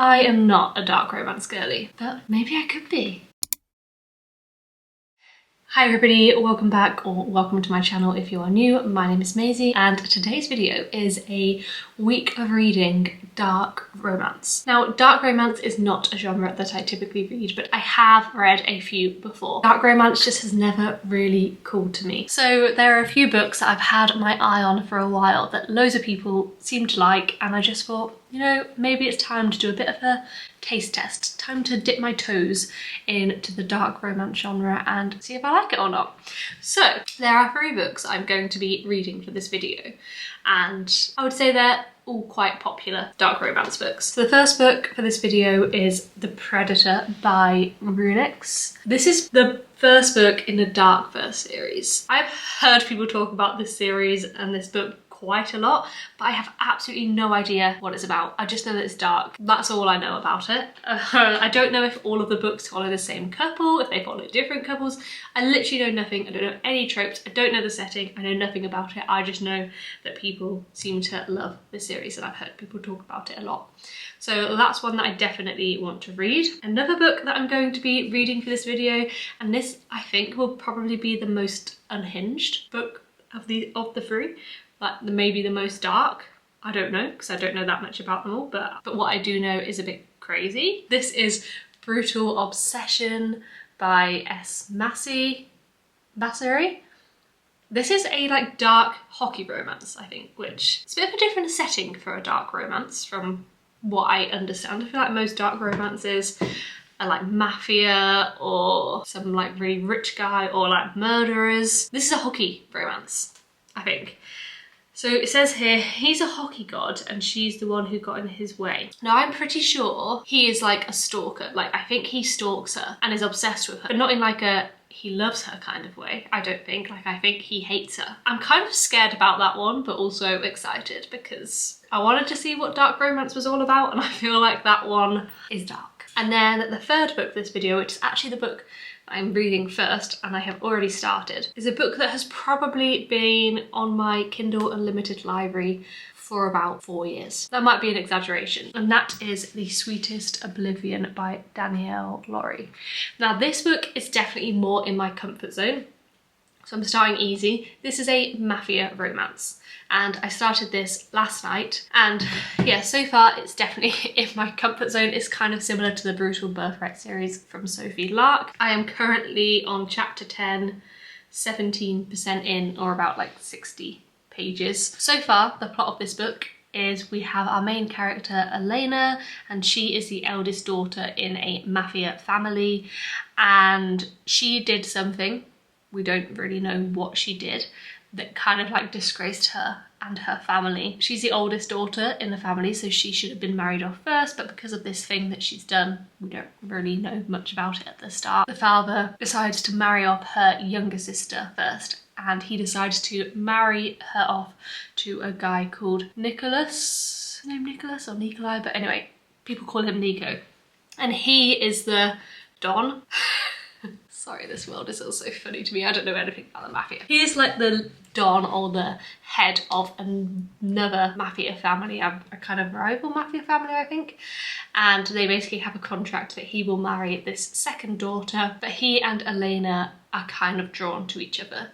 I am not a dark romance girly, but maybe I could be. Hi everybody, welcome back or welcome to my channel if you are new. My name is Maisie and today's video is a week of reading dark romance. Now, dark romance is not a genre that I typically read, but I have read a few before. Dark romance just has never really called to me. So there are a few books that I've had my eye on for a while that loads of people seem to like, and I just thought, you know, maybe it's time to do a bit of a taste test. Time to dip my toes into the dark romance genre and see if I like it or not. So there are 3 books I'm going to be reading for this video, and I would say they're all quite popular dark romance books. So the first book for this video is The Predator by Runix. This is the first book in the Dark Verse series. I've heard people talk about this series and this book quite a lot, but I have absolutely no idea what it's about. I just know that it's dark. That's all I know about it. I don't know if all of the books follow the same couple, if they follow different couples. I literally know nothing. I don't know any tropes. I don't know the setting. I know nothing about it. I just know that people seem to love the series and I've heard people talk about it a lot. So that's one that I definitely want to read. Another book that I'm going to be reading for this video, and this I think will probably be the most unhinged book of the 3. Like maybe the most dark. I don't know, because I don't know that much about them all, but what I do know is a bit crazy. This is Brutal Obsession by S. Massey. This is a like dark hockey romance, I think, which is a bit of a different setting for a dark romance from what I understand. I feel like most dark romances are like mafia or some like really rich guy or like murderers. This is a hockey romance, I think. So it says here, he's a hockey god and she's the one who got in his way. Now I'm pretty sure he is like a stalker. Like I think he stalks her and is obsessed with her, but not in like a he loves her kind of way. I don't think, like I think he hates her. I'm kind of scared about that one, but also excited because I wanted to see what dark romance was all about and I feel like that one is dark. And then the third book for this video, which is actually the book I'm reading first and I have already started, is a book that has probably been on my Kindle Unlimited library for about 4 years. That might be an exaggeration, and that is The Sweetest Oblivion by Danielle Laurie. Now this book is definitely more in my comfort zone, so I'm starting easy. This is a mafia romance and I started this last night, and yeah, so far it's definitely in my comfort zone. It's kind of similar to the Brutal Birthright series from Sophie Lark. I am currently on chapter 10, 17% in, or about like 60 pages. So far, the plot of this book is we have our main character Elena, and she is the eldest daughter in a mafia family, and she did something, we don't really know what she did, that kind of like disgraced her and her family. She's the oldest daughter in the family, so she should have been married off first, but because of this thing that she's done, we don't really know much about it at the start. The father decides to marry off her younger sister first, and he decides to marry her off to a guy called Nicholas. His name Nicholas or Nikolai, but anyway, people call him Nico. And he is the Don. Sorry, this world is also funny to me. I don't know anything about the mafia. He is like the Don or the head of another mafia family, a kind of rival mafia family, I think. And they basically have a contract that he will marry this second daughter, but he and Elena are kind of drawn to each other.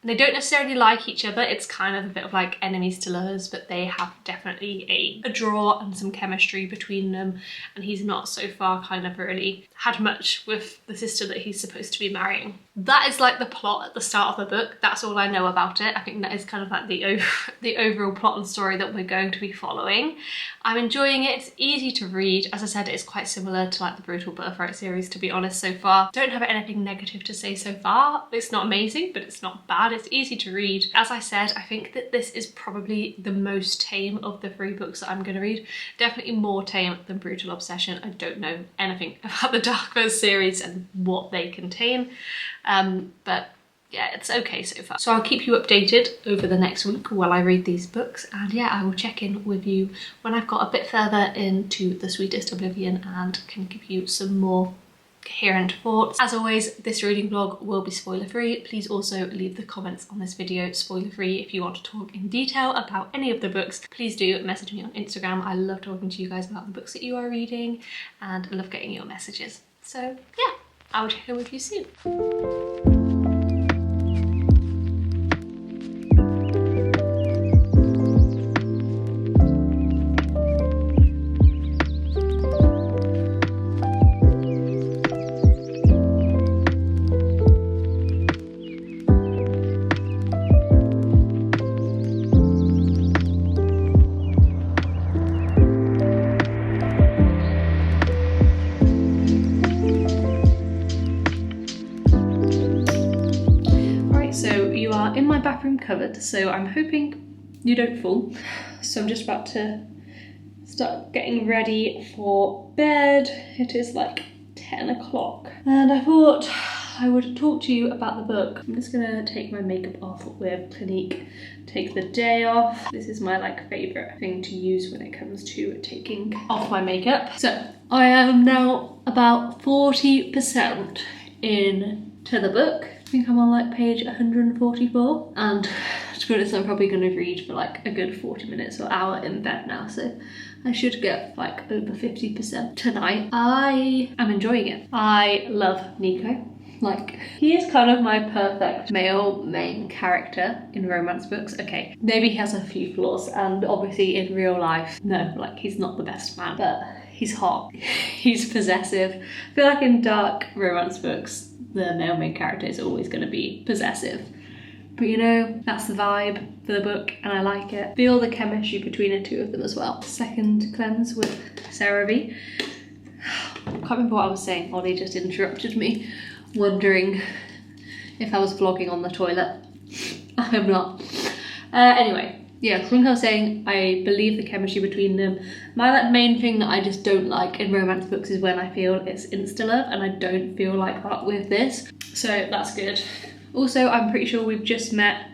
They don't necessarily like each other, it's kind of a bit of like enemies to lovers, but they have definitely a draw and some chemistry between them, and he's not so far kind of really had much with the sister that he's supposed to be marrying. That is like the plot at the start of the book. That's all I know about it. I think that is kind of like the overall plot and story that we're going to be following. I'm enjoying it. It's easy to read. As I said, it's quite similar to like the Brutal Birthright series, to be honest, so far. Don't have anything negative to say so far. It's not amazing, but it's not bad. It's easy to read. As I said, I think that this is probably the most tame of the 3 books that I'm going to read. Definitely more tame than Brutal Obsession. I don't know anything about the Dark Verse series and what they contain. But yeah, it's okay so far. So I'll keep you updated over the next week while I read these books, and yeah, I will check in with you when I've got a bit further into The Sweetest Oblivion and can give you some more coherent thoughts. As always, this reading vlog will be spoiler free. Please also leave the comments on this video spoiler free. If you want to talk in detail about any of the books, please do message me on Instagram. I love talking to you guys about the books that you are reading, and I love getting your messages. So yeah, I'll check in with you soon. In my bathroom cupboard, so I'm hoping you don't fall. So I'm just about to start getting ready for bed. It is like 10 o'clock and I thought I would talk to you about the book. I'm just gonna take my makeup off with Clinique, take the day off. This is my like favorite thing to use when it comes to taking off my makeup. So I am now about 40% into the book. I think I'm on like page 144, and to be honest, I'm probably going to read for like a good 40 minutes or hour in bed now, so I should get like over 50% tonight. I am enjoying it. I love Nico. Like, he is kind of my perfect male main character in romance books. Okay, maybe he has a few flaws, and obviously in real life, no, like he's not the best man, but he's hot, he's possessive. I feel like in dark romance books, the male main character is always going to be possessive. But you know, that's the vibe for the book and I like it. Feel the chemistry between the two of them as well. Second cleanse with CeraVe. I can't remember what I was saying. Ollie just interrupted me, wondering if I was vlogging on the toilet. I am not. Anyway, yeah, I think I was saying I believe the chemistry between them. My like main thing that I just don't like in romance books is when I feel it's insta-love, and I don't feel like that with this. So that's good. Also, I'm pretty sure we've just met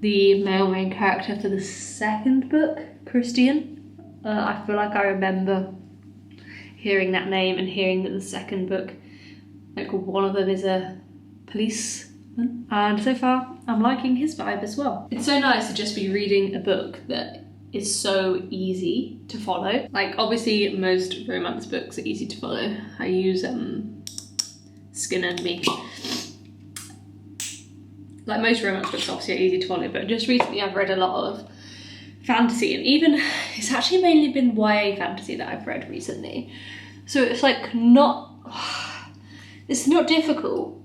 the male main character for the second book, Christian. I feel like I remember hearing that name and hearing that the second book, like one of them is a policeman. And so far, I'm liking his vibe as well. It's so nice to just be reading a book that is so easy to follow. Like obviously most romance books are easy to follow. I use Skin and Me. Like most romance books obviously are easy to follow, but just recently I've read a lot of fantasy, and even it's actually mainly been YA fantasy that I've read recently. So it's like it's not difficult,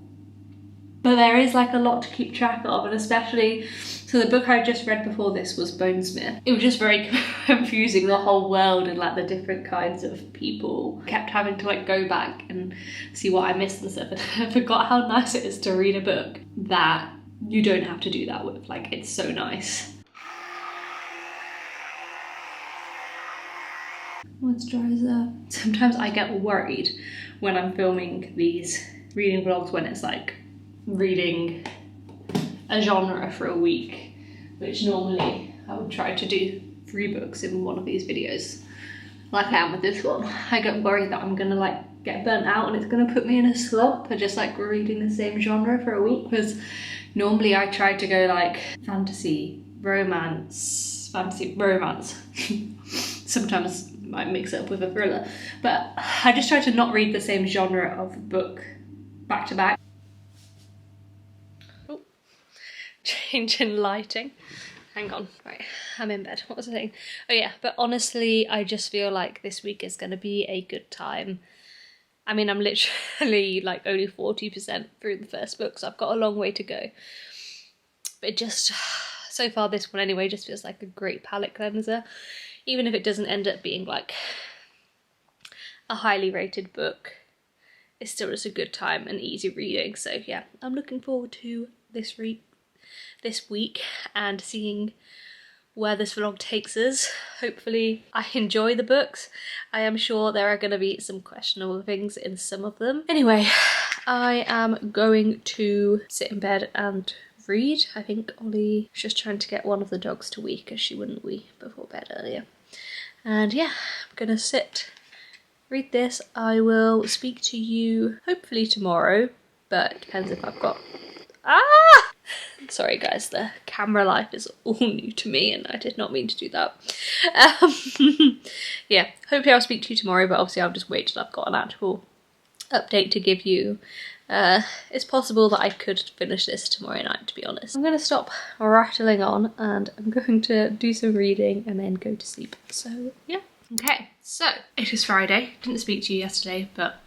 but there is like a lot to keep track of, and especially, so the book I just read before this was Bonesmith. It was just very confusing, the whole world and like the different kinds of people. I kept having to like go back and see what I missed and stuff, and I forgot how nice it is to read a book that you don't have to do that with. Like, it's so nice. Moisturizer. Sometimes I get worried when I'm filming these reading vlogs when it's like reading a genre for a week, which normally I would try to do 3 books in one of these videos, like I am with this one. I get worried that I'm gonna like get burnt out and it's gonna put me in a slump for just like reading the same genre for a week, because normally I try to go like fantasy, romance. Sometimes I might mix it up with a thriller, but I just try to not read the same genre of book back to back. Oh, change in lighting. Hang on, right, I'm in bed. What was I saying? Oh yeah, but honestly, I just feel like this week is gonna be a good time. I mean, I'm literally like only 40% through the first book, so I've got a long way to go. But it just, so far this one anyway, just feels like a great palette cleanser. Even if it doesn't end up being like a highly rated book, it's still just a good time and easy reading. So yeah, I'm looking forward to this week and seeing where this vlog takes us. Hopefully I enjoy the books. I am sure there are going to be some questionable things in some of them. Anyway, I am going to sit in bed and read. I think Ollie was just trying to get one of the dogs to wee because she wouldn't wee before bed earlier. And yeah, I'm gonna sit, read this, I will speak to you hopefully tomorrow, but it depends if I've got... Ah! Sorry guys, the camera life is all new to me and I did not mean to do that. Yeah, hopefully I'll speak to you tomorrow, but obviously I'll just wait till I've got an actual update to give you. It's possible that I could finish this tomorrow night, to be honest. I'm going to stop rattling on and I'm going to do some reading and then go to sleep. So yeah. Okay, so it is Friday. Didn't speak to you yesterday, but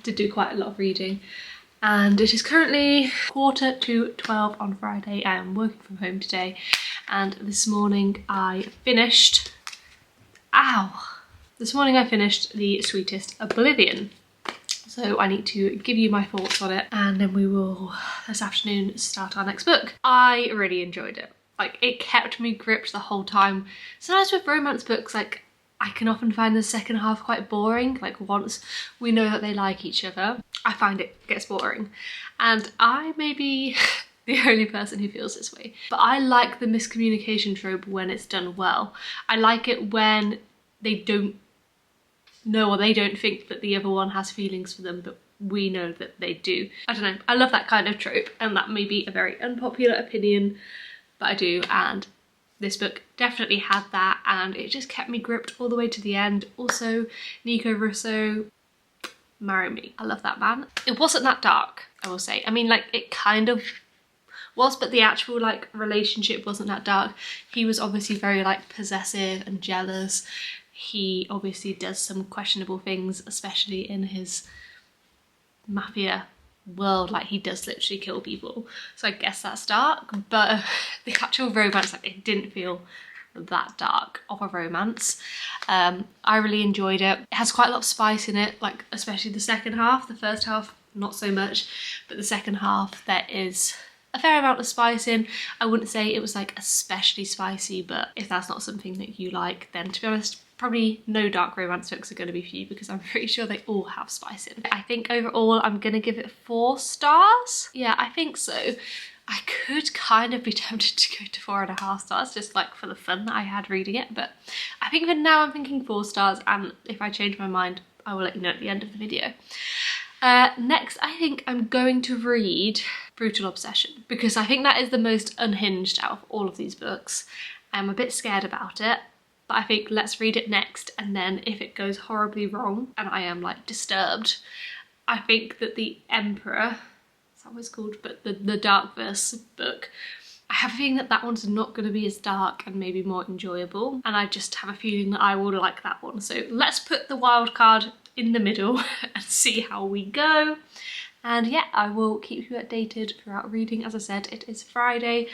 did do quite a lot of reading. And it is currently 11:45 on Friday. I am working from home today, and this morning I finished... This morning I finished The Sweetest Oblivion. So I need to give you my thoughts on it, and then we will, this afternoon, start our next book. I really enjoyed it. Like, it kept me gripped the whole time. Sometimes with romance books, like, I can often find the second half quite boring. Like, once we know that they like each other, I find it gets boring. And I may be the only person who feels this way. But I like the miscommunication trope when it's done well. I like it when they don't know or they don't think that the other one has feelings for them, but we know that they do. I don't know, I love that kind of trope, and that may be a very unpopular opinion, but I do, and this book definitely had that, and it just kept me gripped all the way to the end. Also, Nico Russo, marry me. I love that man. It wasn't that dark, I will say. I mean, like, it kind of was, but the actual, like, relationship wasn't that dark. He was obviously very, like, possessive and jealous. He obviously does some questionable things, especially in his mafia world. Like, he does literally kill people, so I guess that's dark, but the actual romance, like, it didn't feel that dark of a romance. I really enjoyed it. It has quite a lot of spice in it, like especially the second half. The first half not so much, but the second half there is a fair amount of spice in. I wouldn't say it was like especially spicy, but if that's not something that you like, then to be honest, probably no dark romance books are going to be for you, because I'm pretty sure they all have spice in. I think overall I'm going to give it 4 stars. Yeah, I think so. I could kind of be tempted to go to 4.5 stars, just like for the fun that I had reading it, but I think for now I'm thinking 4 stars, and if I change my mind, I will let you know at the end of the video. Next, I think I'm going to read Brutal Obsession, because I think that is the most unhinged out of all of these books. I'm a bit scared about it, but I think let's read it next, and then if it goes horribly wrong and I am like disturbed, I think that The Emperor, is that what it's called, but the Dark Verse book, I have a feeling that that one's not going to be as dark and maybe more enjoyable, and I just have a feeling that I will like that one. So let's put the wild card in the middle and see how we go. And yeah, I will keep you updated throughout reading. As I said, it is Friday,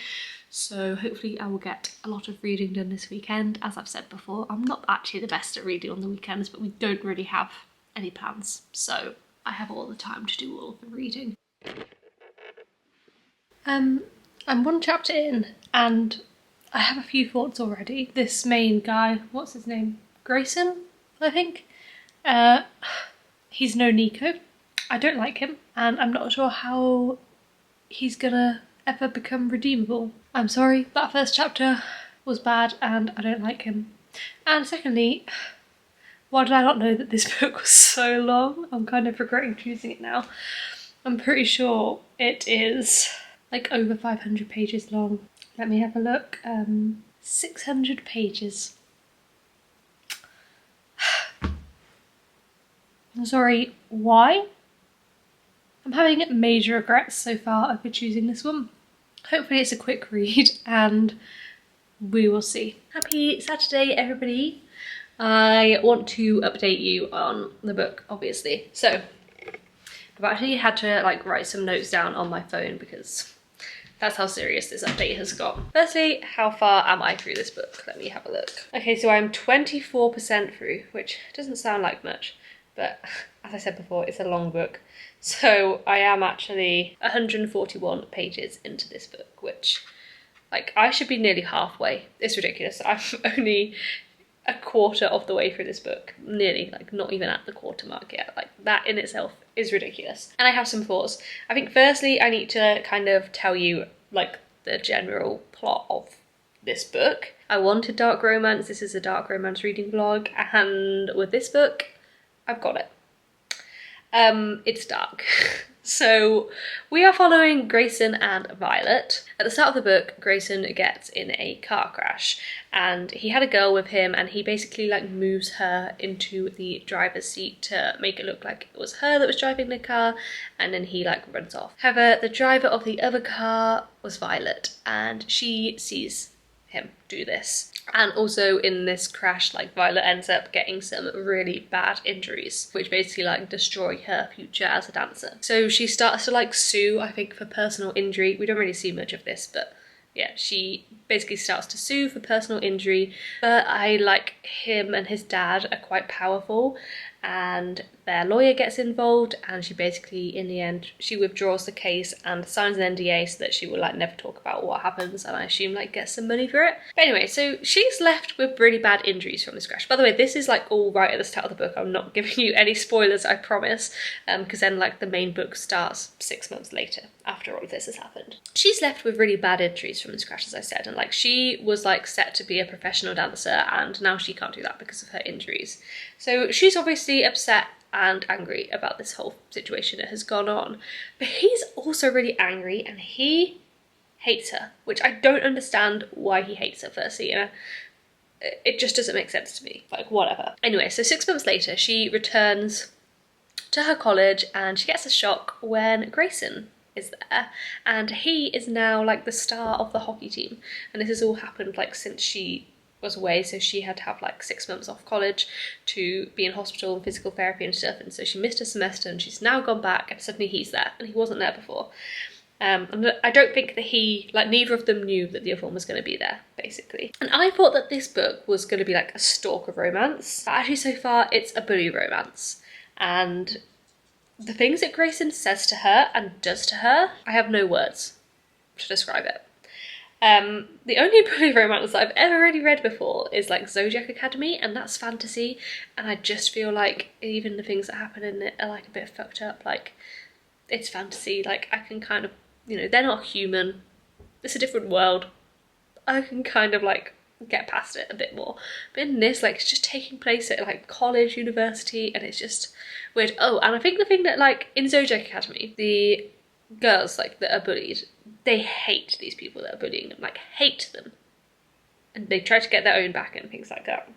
so hopefully I will get a lot of reading done this weekend. As I've said before, I'm not actually the best at reading on the weekends, but we don't really have any plans, so I have all the time to do all of the reading. I'm 1 chapter in and I have a few thoughts already. This main guy, what's his name? Grayson, I think? He's no Nico. I don't like him, and I'm not sure how he's gonna ever become redeemable. I'm sorry, that first chapter was bad and I don't like him. And secondly, why did I not know that this book was so long? I'm kind of regretting choosing it now. I'm pretty sure it is like over 500 pages long. Let me have a look. 600 pages. I'm sorry, why? I'm having major regrets so far over choosing this one. Hopefully it's a quick read and we will see. Happy Saturday, everybody. I want to update you on the book, obviously. So I've actually had to like write some notes down on my phone because that's how serious this update has got. Firstly, how far am I through this book? Let me have a look. Okay, so I'm 24% through, which doesn't sound like much, but as I said before, it's a long book. So I am actually 141 pages into this book, which, like, I should be nearly halfway. It's ridiculous. I'm only a quarter of the way through this book. Nearly, like, not even at the quarter mark yet. Like, that in itself is ridiculous. And I have some thoughts. I think firstly, I need to kind of tell you, like, the general plot of this book. I wanted dark romance. This is a dark romance reading vlog, and with this book, I've got it. It's dark. So we are following Grayson and Violet. At the start of the book, Grayson gets in a car crash and he had a girl with him, and he basically like moves her into the driver's seat to make it look like it was her that was driving the car, and then he like runs off. However, the driver of the other car was Violet, and she sees him do this. And also in this crash, like Violet ends up getting some really bad injuries, which basically like destroy her future as a dancer. So she starts to like sue, I think, for personal injury. We don't really see much of this, but yeah, she basically starts to sue for personal injury. But I like him and his dad are quite powerful, and their lawyer gets involved, and she basically, in the end, she withdraws the case and signs an NDA so that she will like never talk about what happens, and I assume like get some money for it. But anyway, so she's left with really bad injuries from this crash. By the way, this is like all right at the start of the book. I'm not giving you any spoilers, I promise, because then like the main book starts 6 months later after all of this has happened. She's left with really bad injuries from this crash, as I said, and like she was like set to be a professional dancer, and now she can't do that because of her injuries. So she's obviously upset and angry about this whole situation that has gone on, but he's also really angry and he hates her, which I don't understand why he hates her firstly. It just doesn't make sense to me, like whatever. Anyway, so 6 months later she returns to her college and she gets a shock when Grayson is there, and he is now like the star of the hockey team, and this has all happened like since she was away, so she had to have like 6 months off college to be in hospital and physical therapy and stuff, and so she missed a semester and she's now gone back, and suddenly he's there and he wasn't there before. And I don't think that he, like neither of them knew that the other one was going to be there, basically. And I thought that this book was going to be like a stalker romance, but actually so far it's a bully romance. And the things that Grayson says to her and does to her, I have no words to describe it. The only bully romance that I've ever really read before is like Zodiac Academy, and that's fantasy, and I just feel like even the things that happen in it are like a bit fucked up. Like, it's fantasy, like I can kind of, you know, they're not human, it's a different world, I can kind of like get past it a bit more. But in this, like, it's just taking place at like college, university, and it's just weird. Oh, and I think the thing that like in Zodiac Academy, the girls like that are bullied, they hate these people that are bullying them, like hate them, and they try to get their own back and things like that.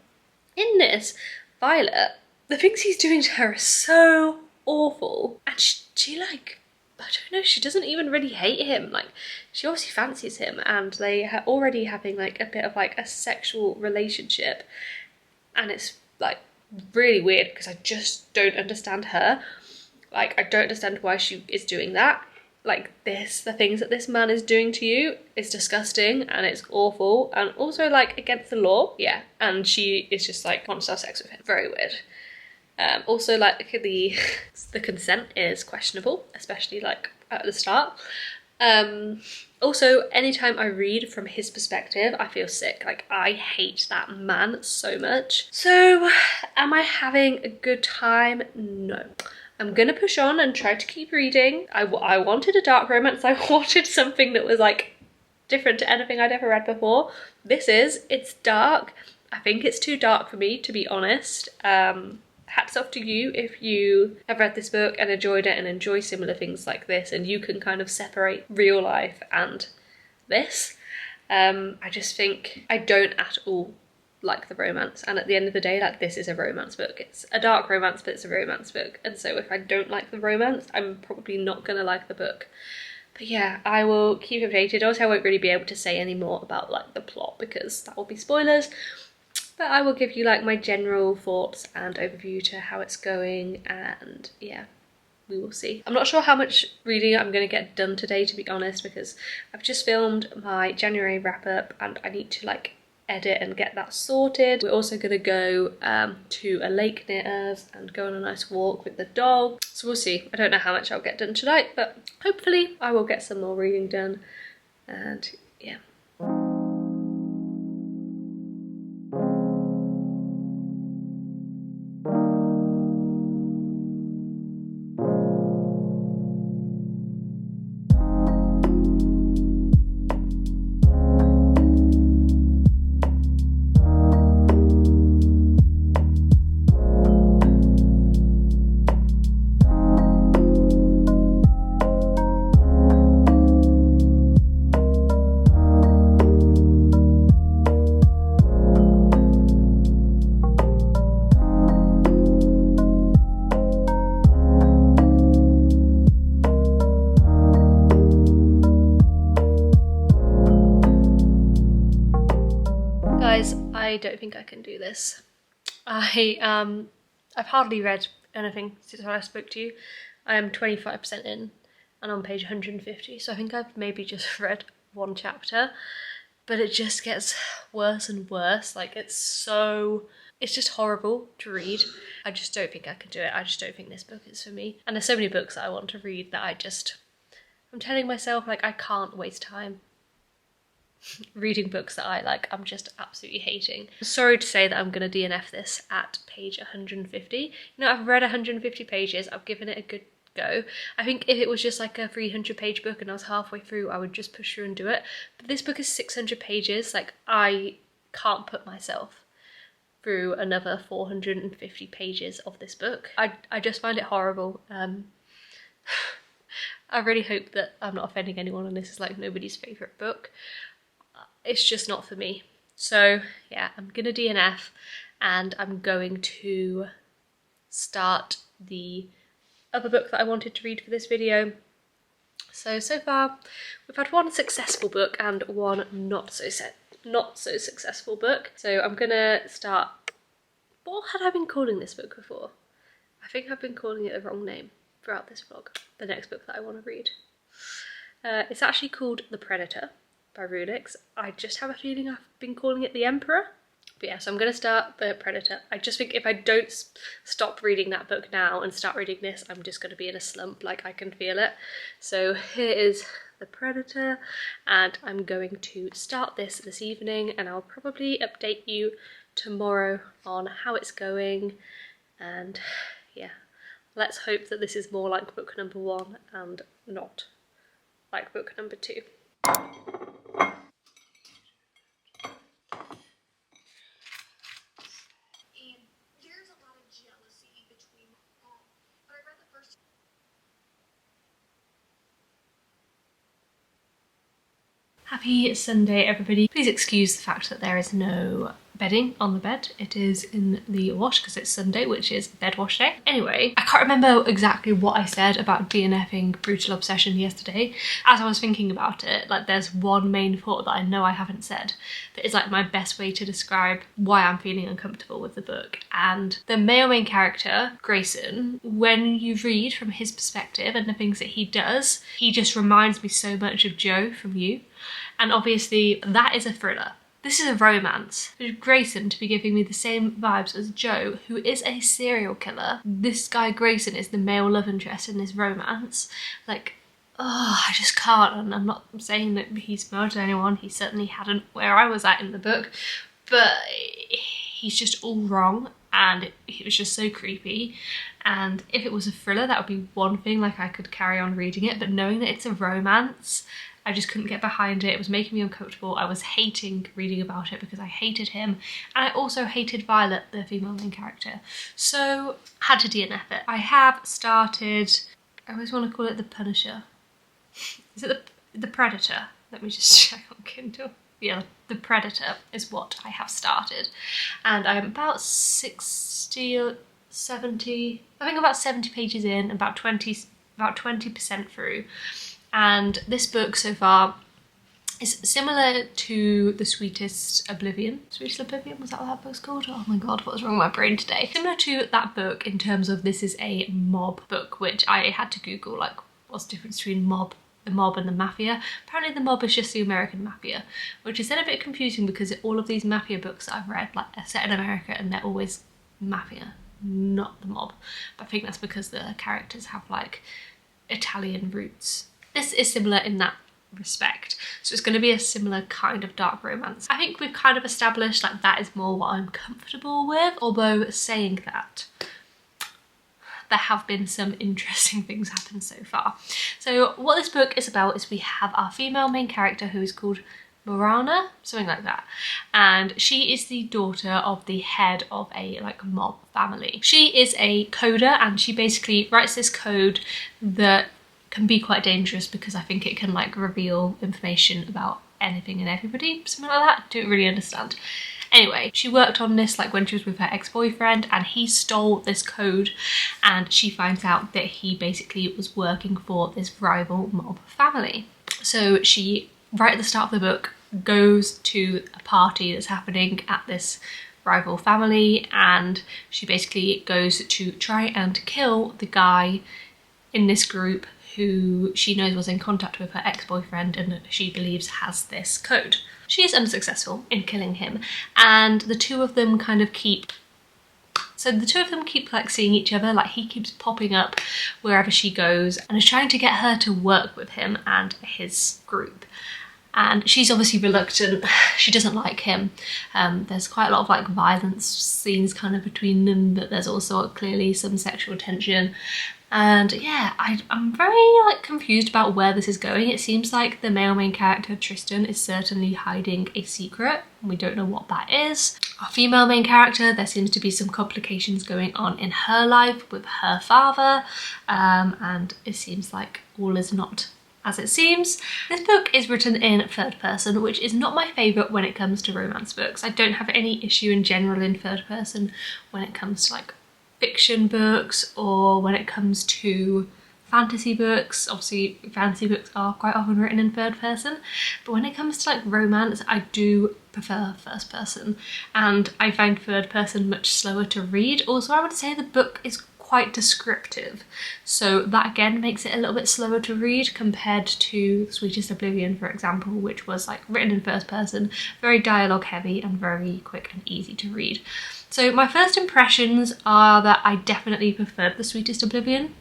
In this, Violet, the things he's doing to her are so awful, and she like, I don't know, she doesn't even really hate him. Like, she obviously fancies him, and they are already having like a bit of like a sexual relationship, and it's like really weird because I just don't understand her. Like, I don't understand why she is doing that. Like this, the things that this man is doing to you is disgusting and it's awful and also like against the law. Yeah, and she is just like wants to have sex with him. Very weird. Also like the consent is questionable, especially like at the start. Also, anytime I read from his perspective, I feel sick. Like, I hate that man so much. So, am I having a good time? No. I'm gonna push on and try to keep reading. I wanted a dark romance. I wanted something that was like different to anything I'd ever read before. It's dark. I think it's too dark for me, to be honest. Hats off to you if you have read this book and enjoyed it and enjoy similar things like this, and you can kind of separate real life and this. I just think I don't at all like the romance, and at the end of the day, like, this is a romance book. It's a dark romance, but it's a romance book, and so if I don't like the romance, I'm probably not gonna like the book. But yeah, I will keep you updated. Also, I won't really be able to say any more about like the plot because that will be spoilers, but I will give you like my general thoughts and overview to how it's going, and yeah, we will see. I'm not sure how much reading I'm going to get done today, to be honest, because I've just filmed my January wrap up and I need to like edit and get that sorted. We're also going to go to a lake near us and go on a nice walk with the dog. So we'll see. I don't know how much I'll get done tonight, but hopefully I will get some more reading done, and yeah. don't think I can do this. I've hardly read anything since I spoke to you. I am 25% in and on page 150, so I think I've maybe just read one chapter, but it just gets worse and worse. Like, it's just horrible to read. I just don't think I can do it. I just don't think this book is for me. And there's so many books that I want to read that I'm telling myself, like, I can't waste time reading books that I'm just absolutely hating. Sorry to say that I'm going to DNF this at page 150. You know, I've read 150 pages, I've given it a good go. I think if it was just like a 300 page book and I was halfway through, I would just push through and do it. But this book is 600 pages, like, I can't put myself through another 450 pages of this book. I just find it horrible. I really hope that I'm not offending anyone and this is like nobody's favourite book. It's just not for me. So yeah, I'm gonna DNF and I'm going to start the other book that I wanted to read for this video. So far we've had one successful book and one not so successful book. So I'm gonna start, what had I been calling this book before? I think I've been calling it the wrong name throughout this vlog. The next book that I want to read. It's actually called The Predator by Rulix. I just have a feeling I've been calling it The Emperor. But yeah, so I'm going to start The Predator. I just think if I don't stop reading that book now and start reading this, I'm just going to be in a slump, like I can feel it. So here is The Predator, and I'm going to start this evening, and I'll probably update you tomorrow on how it's going. And yeah, let's hope that this is more like book number 1 and not like book number 2. Happy Sunday, everybody. Please excuse the fact that there is no bedding on the bed. It is in the wash because it's Sunday, which is bed wash day. Anyway, I can't remember exactly what I said about DNFing Brutal Obsession yesterday. As I was thinking about it, like, there's one main thought that I know I haven't said that is like my best way to describe why I'm feeling uncomfortable with the book. And the male main character, Grayson, when you read from his perspective and the things that he does, he just reminds me so much of Joe from You. And obviously that is a thriller. This is a romance. For Grayson to be giving me the same vibes as Joe, who is a serial killer, this guy Grayson is the male love interest in this romance. Like, oh, I just can't. And I'm not saying that he's murdered anyone. He certainly hadn't where I was at in the book. But he's just all wrong. And it was just so creepy. And if it was a thriller, that would be one thing, like I could carry on reading it. But knowing that it's a romance, I just couldn't get behind it. It was making me uncomfortable. I was hating reading about it because I hated him. And I also hated Violet, the female main character. So I had to DNF it. I have started, I always want to call it The Punisher. Is it the Predator? Let me just check on Kindle. Yeah, The Predator is what I have started. And I'm about 60 or 70, I think about 70 pages in, about 20% through. And this book so far is similar to The Sweetest Oblivion. Sweetest Oblivion, was that what that book's called? Oh my god, what was wrong with my brain today? Similar to that book in terms of this is a mob book, which I had to Google, like, what's the difference between the mob and the mafia. Apparently the mob is just the American mafia, which is then a bit confusing because all of these mafia books that I've read, like, are set in America and they're always mafia, not the mob. But I think that's because the characters have like Italian roots. This is similar in that respect, so it's going to be a similar kind of dark romance. I think we've kind of established like that is more what I'm comfortable with, although saying that, there have been some interesting things happen so far. So what this book is about is we have our female main character who is called Morana, something like that, and she is the daughter of the head of a like mob family. She is a coder and she basically writes this code that can be quite dangerous because I think it can like reveal information about anything and everybody, something like that. Don't really understand. Anyway, she worked on this like when she was with her ex-boyfriend and he stole this code, and she finds out that he basically was working for this rival mob family. So she, right at the start of the book, goes to a party that's happening at this rival family, and she basically goes to try and kill the guy in this group who she knows was in contact with her ex-boyfriend and she believes has this code. She is unsuccessful in killing him, and the two of them kind of keep like seeing each other. Like, he keeps popping up wherever she goes and is trying to get her to work with him and his group. And she's obviously reluctant, she doesn't like him. There's quite a lot of like violence scenes kind of between them, but there's also clearly some sexual tension. And yeah, I'm very like confused about where this is going. It seems like the male main character, Tristan, is certainly hiding a secret. We don't know what that is. Our female main character, there seems to be some complications going on in her life with her father. And it seems like all is not as it seems. This book is written in third person, which is not my favourite when it comes to romance books. I don't have any issue in general in third person when it comes to like fiction books or when it comes to fantasy books. Obviously fantasy books are quite often written in third person, but when it comes to like romance, I do prefer first person, and I find third person much slower to read. Also, I would say the book is quite descriptive, so that again makes it a little bit slower to read compared to Sweetest Oblivion, for example, which was like written in first person, very dialogue heavy and very quick and easy to read. So my first impressions are that I definitely preferred the Sweetest Oblivion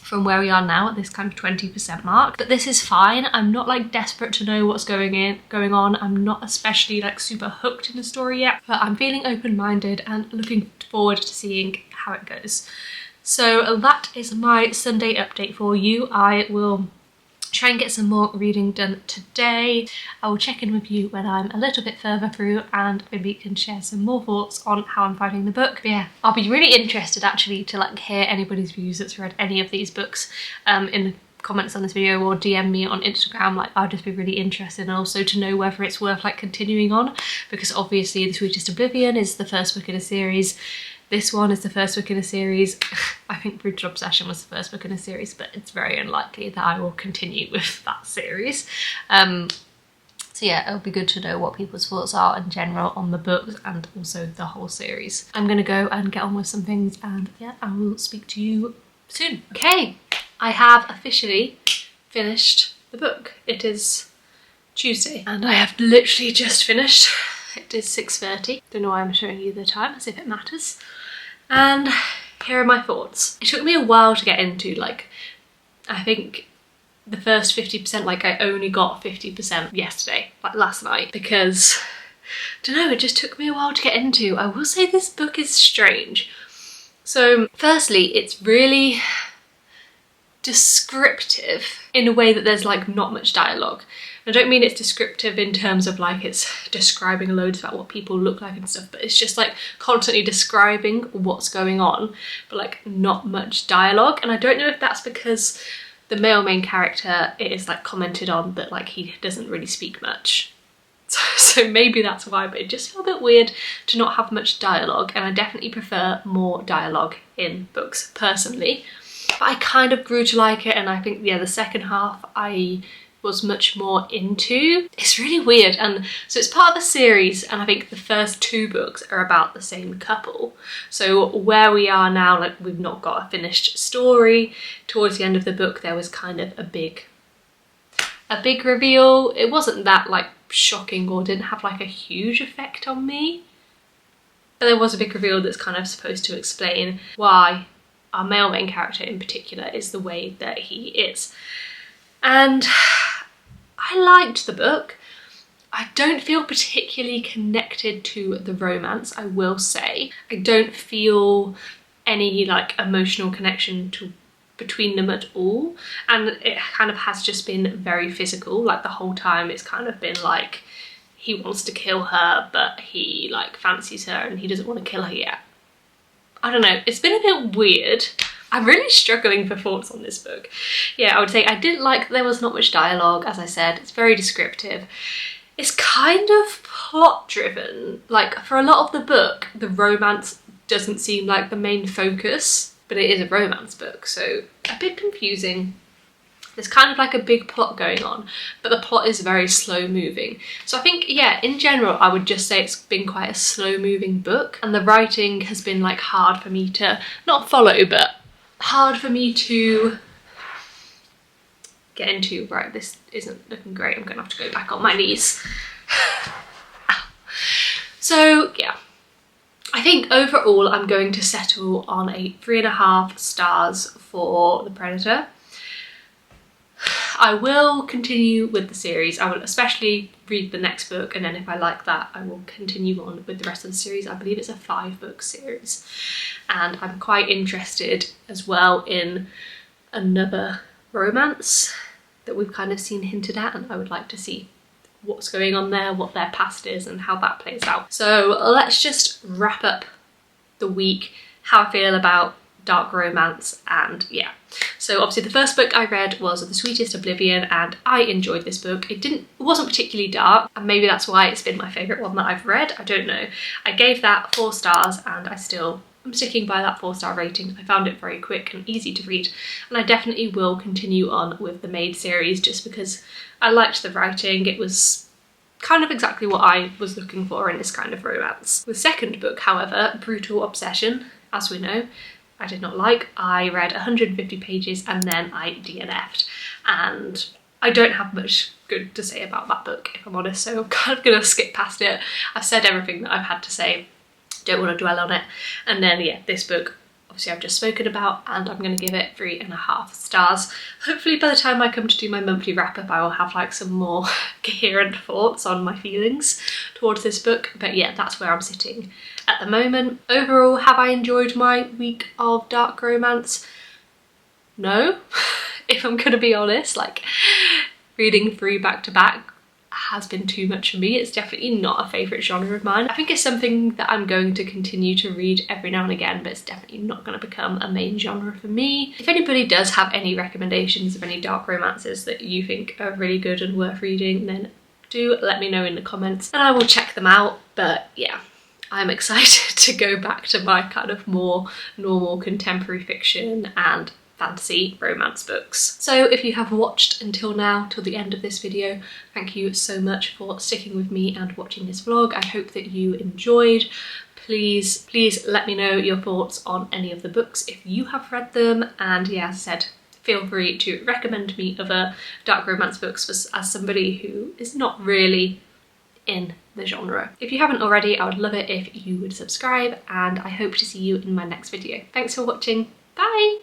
from where we are now at this kind of 20% mark, but this is fine. I'm not like desperate to know what's going on. I'm not especially like super hooked in the story yet, but I'm feeling open-minded and looking forward to seeing how it goes. So that is my Sunday update for you. I will try and get some more reading done today. I will check in with you when I'm a little bit further through and maybe can share some more thoughts on how I'm finding the book. But yeah, I'll be really interested actually to like hear anybody's views that's read any of these books in the comments on this video, or DM me on Instagram. Like, I'll just be really interested, and also to know whether it's worth like continuing on, because obviously The Sweetest Oblivion is the first book in a series. This one is the first book in a series. I think Brutal Obsession was the first book in a series, but it's very unlikely that I will continue with that series. So yeah, it'll be good to know what people's thoughts are in general on the books and also the whole series. I'm gonna go and get on with some things, and yeah, I will speak to you soon. Okay, I have officially finished the book. It is Tuesday and I have literally just finished. It is 6:30. Don't know why I'm showing you the time, as if it matters. And here are my thoughts. It took me a while to get into, like, I think the first 50%, like I only got 50% yesterday, like last night, because, I don't know, it just took me a while to get into. I will say this book is strange. So firstly, it's really descriptive in a way that there's like not much dialogue. I don't mean it's descriptive in terms of like it's describing loads about what people look like and stuff, but it's just like constantly describing what's going on, but like not much dialogue. And I don't know if that's because the male main character, it is like commented on that like he doesn't really speak much. So maybe that's why, but it just felt a bit weird to not have much dialogue, and I definitely prefer more dialogue in books personally. But I kind of grew to like it, and I think, yeah, the second half I was much more into. It's really weird, and so it's part of a series, and I think the first two books are about the same couple. So where we are now, like, we've not got a finished story. Towards the end of the book there was kind of a big reveal. It wasn't that like shocking or didn't have like a huge effect on me, but there was a big reveal that's kind of supposed to explain why our male main character in particular is the way that he is. And I liked the book. I don't feel particularly connected to the romance, I will say. I don't feel any like emotional connection between them at all, and it kind of has just been very physical. Like the whole time it's kind of been like he wants to kill her, but he like fancies her and he doesn't want to kill her yet. I don't know, it's been a bit weird. I'm really struggling for thoughts on this book. Yeah, I would say I didn't like there was not much dialogue, as I said. It's very descriptive. It's kind of plot driven. Like for a lot of the book, the romance doesn't seem like the main focus, but it is a romance book, so a bit confusing. There's kind of like a big plot going on, but the plot is very slow moving. So I think, yeah, in general, I would just say it's been quite a slow moving book, and the writing has been like hard for me to not follow, but hard for me to get into. Right, this isn't looking great. I'm gonna have to go back on my knees. So yeah, I think overall I'm going to settle on a 3.5 stars for The Predator. I will continue with the series. I will especially read the next book, and then if I like that, I will continue on with the rest of the series. I believe it's a 5-book series, and I'm quite interested as well in another romance that we've kind of seen hinted at, and I would like to see what's going on there, what their past is, and how that plays out. So let's just wrap up the week, how I feel about dark romance, and yeah. So obviously the first book I read was The Sweetest Oblivion, and I enjoyed this book. It wasn't particularly dark, and maybe that's why it's been my favourite one that I've read, I don't know. I gave that 4 stars, and I'm sticking by that 4-star rating. I found it very quick and easy to read, and I definitely will continue on with the Maid series just because I liked the writing. It was kind of exactly what I was looking for in this kind of romance. The second book, however, Brutal Obsession, as we know, I did not like. I read 150 pages and then I DNF'd, and I don't have much good to say about that book, if I'm honest, so I'm kind of gonna skip past it. I've said everything that I've had to say, don't want to dwell on it. And then yeah, this book obviously I've just spoken about, and I'm going to give it 3.5 stars. Hopefully by the time I come to do my monthly wrap up I will have like some more coherent thoughts on my feelings towards this book, but yeah, that's where I'm sitting at the moment. Overall, have I enjoyed my week of dark romance? No, if I'm going to be honest. Like, reading 3 back to back has been too much for me. It's definitely not a favourite genre of mine. I think it's something that I'm going to continue to read every now and again, but it's definitely not going to become a main genre for me. If anybody does have any recommendations of any dark romances that you think are really good and worth reading, then do let me know in the comments and I will check them out. But yeah, I'm excited to go back to my kind of more normal contemporary fiction and fantasy romance books. So if you have watched until now, till the end of this video, thank you so much for sticking with me and watching this vlog. I hope that you enjoyed. Please let me know your thoughts on any of the books if you have read them, and yeah, as I said, feel free to recommend me other dark romance books as somebody who is not really in the genre. If you haven't already, I would love it if you would subscribe, and I hope to see you in my next video. Thanks for watching. Bye!